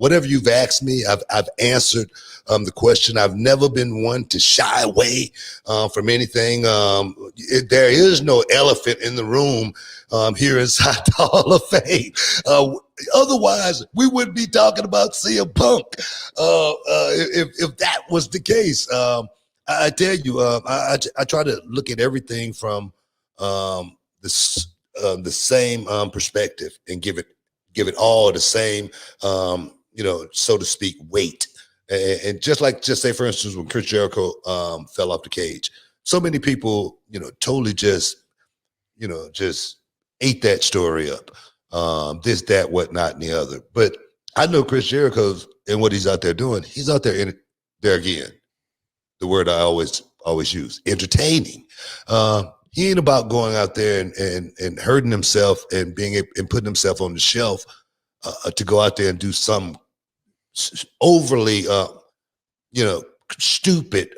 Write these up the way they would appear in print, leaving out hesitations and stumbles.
whatever you've asked me, I've answered the question. I've never been one to shy away from anything. There is no elephant in the room here inside the Hall of Fame. Otherwise, we wouldn't be talking about CM Punk if that was the case. I tell you, I try to look at everything from the same perspective and give it all the same, so to speak, weight. And just say, for instance, when Chris Jericho fell off the cage, so many people, totally just ate that story up. This, that, whatnot, and the other. But I know Chris Jericho's and what he's out there doing. He's out there there again. The word I always use, entertaining. He ain't about going out there and hurting himself and putting himself on the shelf to go out there and do some overly, stupid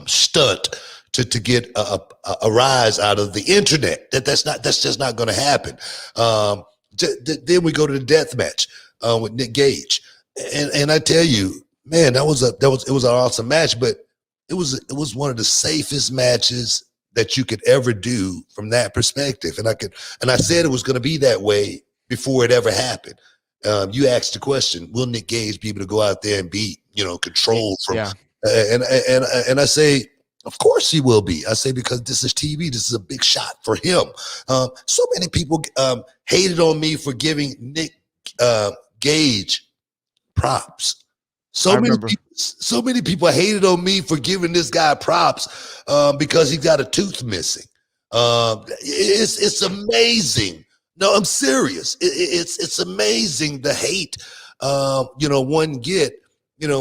stunt to get a rise out of the internet. That's just not going to happen. Then we go to the death match with Nick Gage, and I tell you, man, it was an awesome match, but it was one of the safest matches that you could ever do from that perspective. And I said it was going to be that way before it ever happened. You asked the question, will Nick Gage be able to go out there and be, controlled from, and I say, of course he will be. I say, because this is TV, this is a big shot for him. So many people hated on me for giving Nick Gage props. So many people hated on me for giving this guy props because he got a tooth missing. It's amazing. No, I'm serious. It's amazing the hate one get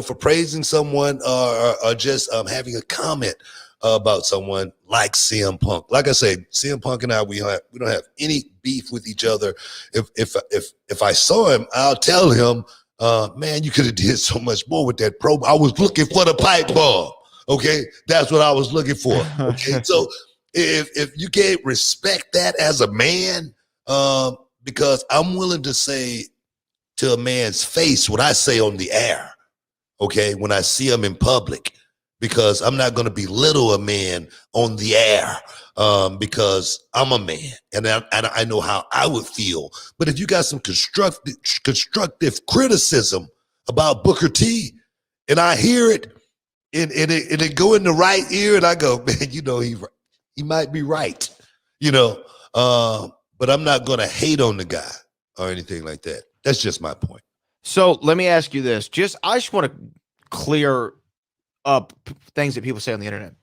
for praising someone or just having a comment about someone like CM Punk. Like I say, CM Punk and I, we don't have any beef with each other. If I saw him, I'll tell him, man, you could have did so much more with that promo. I was looking for the pipe bomb. Okay, that's what I was looking for. Okay, so if you can't respect that as a man, because I'm willing to say to a man's face what I say on the air. Okay, when I see him in public, because I'm not going to belittle a man on the air because I'm a man and I know how I would feel. But if you got some constructive criticism about Booker T, and I hear it and it go in the right ear, and I go, man, he might be right, but I'm not going to hate on the guy or anything like that. That's just my point. So let me ask you this. I just want to clear up things that people say on the internet.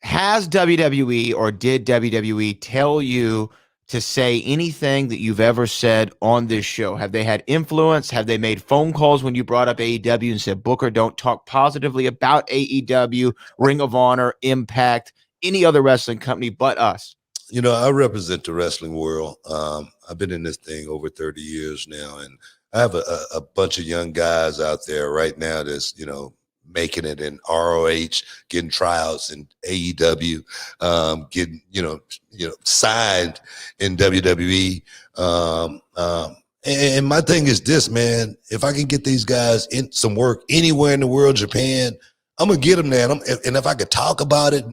Has WWE or did WWE tell you to say anything that you've ever said on this show? Have they had influence? Have they made phone calls when you brought up AEW and said, Booker, don't talk positively about AEW, Ring of Honor, Impact, any other wrestling company but us? I represent the wrestling world. I've been in this thing over 30 years now, and I have a bunch of young guys out there right now that's, making it in ROH, getting tryouts in AEW, getting, signed in WWE. And my thing is this, man, if I can get these guys in some work anywhere in the world, Japan, I'm going to get them there. And if I could talk about it,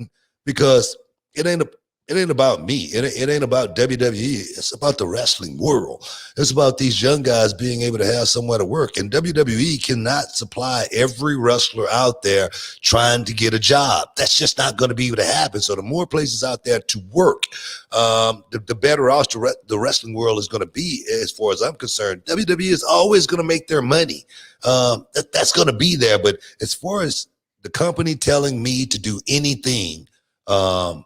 because it ain't about me. It ain't about WWE. It's about the wrestling world. It's about these young guys being able to have somewhere to work. And WWE cannot supply every wrestler out there trying to get a job. That's just not going to be able to happen. So the more places out there to work, the better off the wrestling world is going to be, as far as I'm concerned. WWE is always going to make their money. That's going to be there. But as far as the company telling me to do anything, no.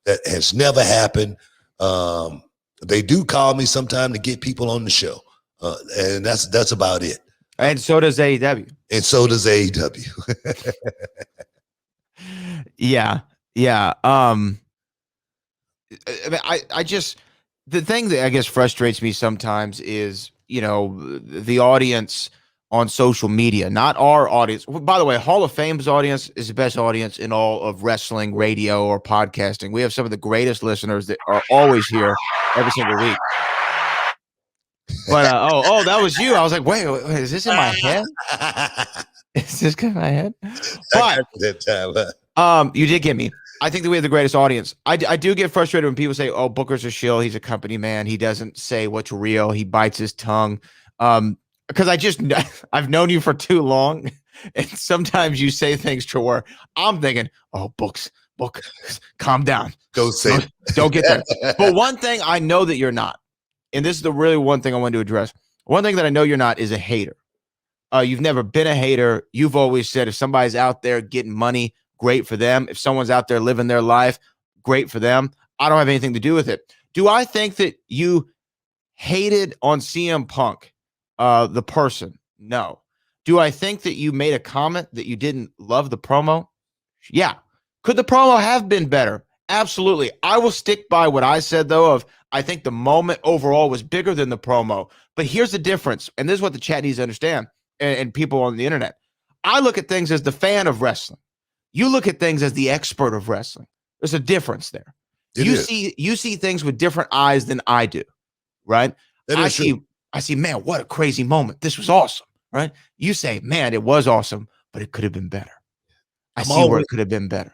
That has never happened. They do call me sometime to get people on the show, and that's about it. And so does AEW. And so does AEW. Yeah. I just, the thing that I guess frustrates me sometimes is, the audience on social media, not our audience. By the way, Hall of Fame's audience is the best audience in all of wrestling, radio, or podcasting. We have some of the greatest listeners that are always here every single week. But that was you. I was like, wait, is this in my head? Is this in my head? But that time. you did get me. I think that we have the greatest audience. I do get frustrated when people say, "Oh, Booker's a shill. He's a company man. He doesn't say what's real. He bites his tongue." Because I've known you for too long, and sometimes you say things to where I'm thinking, "Oh, Book, calm down. Don't say it. Don't get there." But one thing I know that you're not, and this is the really one thing I want to address. One thing that I know you're not is a hater. You've never been a hater. You've always said if somebody's out there getting money, great for them. If someone's out there living their life, great for them. I don't have anything to do with it. Do I think that you hated on CM Punk, the person? No. Do I think that you made a comment that you didn't love the promo? Yeah. Could the promo have been better? Absolutely. I will stick by what I said, though, of I think the moment overall was bigger than the promo. But here's the difference, and this is what the chat needs to understand, and people on the internet. I look at things as the fan of wrestling. You look at things as the expert of wrestling. There's a difference there. You see things with different eyes than I do, right? I see, man, what a crazy moment. This was awesome, right? You say, man, it was awesome, but it could have been better. I see where it could have been better,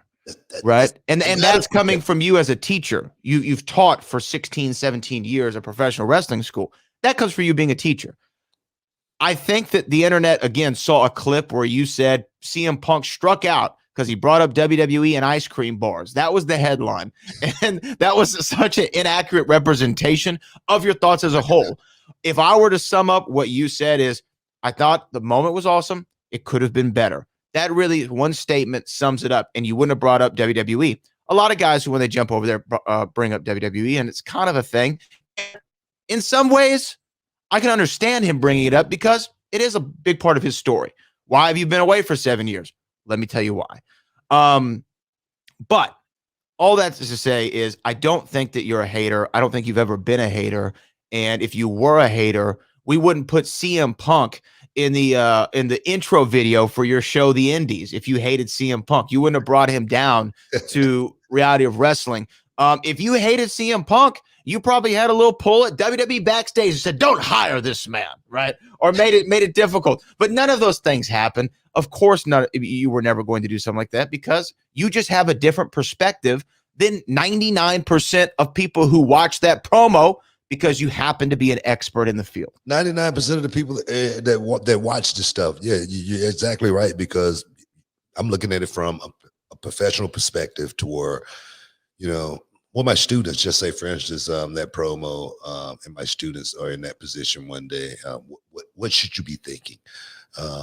right? And that's coming from you as a teacher. You've taught for 16, 17 years at professional wrestling school. That comes from you being a teacher. I think that the internet, again, saw a clip where you said CM Punk struck out because he brought up WWE and ice cream bars. That was the headline. And that was such an inaccurate representation of your thoughts as a whole. If I were to sum up what you said is, I thought the moment was awesome. It could have been better. That really, one statement sums it up. And you wouldn't have brought up WWE. A lot of guys who, when they jump over there, bring up WWE, and it's kind of a thing. In some ways, I can understand him bringing it up because it is a big part of his story. Why have you been away for 7 years? Let me tell you why. But all that is to say is I don't think that you're a hater. I don't think you've ever been a hater. And if you were a hater, we wouldn't put CM Punk in the intro video for your show, The Indies. If you hated CM Punk, you wouldn't have brought him down to Reality of Wrestling. If you hated CM Punk, you probably had a little pull at WWE backstage and said, "Don't hire this man," right? Or made it difficult. But none of those things happened. Of course, you were never going to do something like that because you just have a different perspective than 99% of people who watch that promo because you happen to be an expert in the field. 99% of the people that watch this stuff, yeah, you're exactly right, because I'm looking at it from a professional perspective to where, well, my students, just say, for instance, that promo, and my students are in that position one day. What should you be thinking?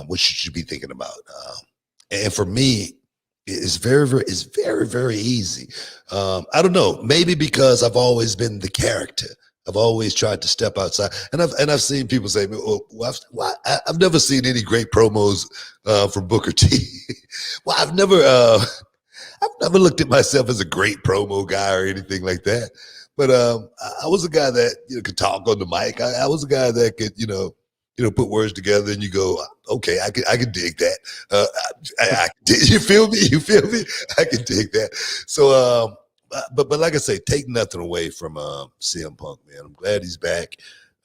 What should you be thinking about? And for me, it's very, very easy. I don't know, maybe because I've always been the character. I've always tried to step outside, and I've seen people say, "Well, I've never seen any great promos from Booker T." Well, I've never looked at myself as a great promo guy or anything like that. But I was a guy that could talk on the mic. I was a guy that could put words together, and you go, okay, I can dig that. You feel me? I can dig that. So, but like I say, take nothing away from CM Punk, man. I'm glad he's back.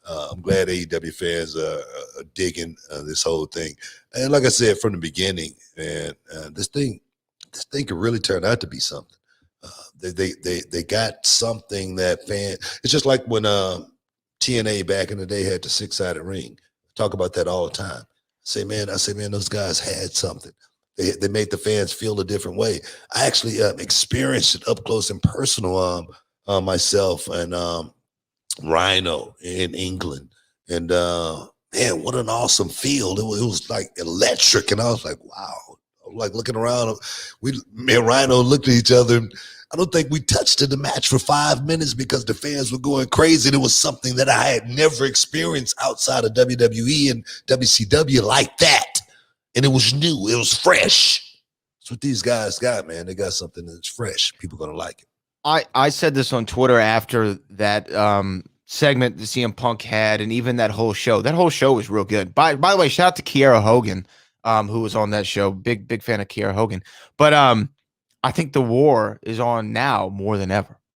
I'm glad AEW fans are digging this whole thing. And like I said from the beginning, man, this thing could really turn out to be something. They got something that it's just like when TNA back in the day had the 6-sided ring. I talk about that all the time. I say, man, those guys had something. They made the fans feel a different way. I actually experienced it up close and personal myself and Rhino in England. And man, what an awesome field. It was like electric. And I was like, wow. I was like looking around. Me and Rhino looked at each other. And I don't think we touched the match for 5 minutes because the fans were going crazy. And it was something that I had never experienced outside of WWE and WCW like that. And it was new. It was fresh. That's what these guys got, man. They got something that's fresh. People are going to like it. I said this on Twitter after that segment the CM Punk had, and even that whole show. That whole show was real good. By the way, shout out to Kiera Hogan, who was on that show. Big fan of Kiera Hogan. But I think the war is on now more than ever.